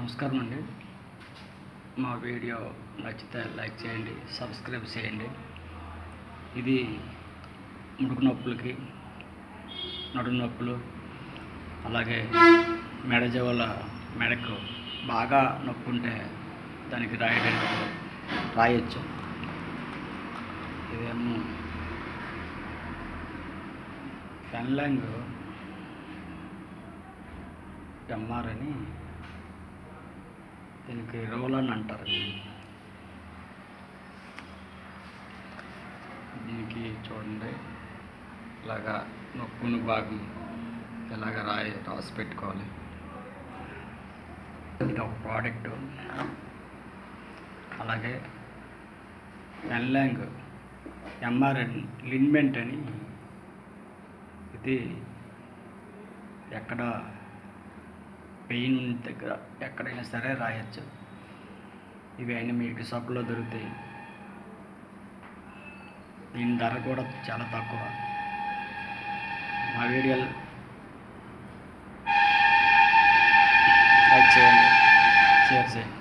నమస్కారం అండి. మా వీడియో నచ్చితే లైక్ చేయండి, సబ్స్క్రైబ్ చేయండి. ఇది ముడుకు నొప్పులకి, నడుము నొప్పులు, అలాగే మెడజవల మెడకు బాగా నొప్పి ఉంటే దానికి రాయొచ్చు. ఇదేమో ఫెన్లాంగ్ ఎంఆర్ అని, దీనికి రోలన్ అంటారు. దీనికి చూడండి, ఇలాగా నొప్పుని భాగం ఇలాగ రాసి పెట్టుకోవాలి. ఇది ఒక ప్రోడక్ట్. అలాగే ఫెన్లాంగ్ ఎంఆర్ అని, లిన్మెంట్ అని, ఇది ఎక్కడ పెయిన్ దగ్గర ఎక్కడైనా సరే రాయొచ్చు. ఇవి అయినా మీకు షాపులో దొరుకుతాయి. దీని ధర కూడా చాలా తక్కువ. మా వీడియోలు లైక్ చేయండి, షేర్ చేయండి.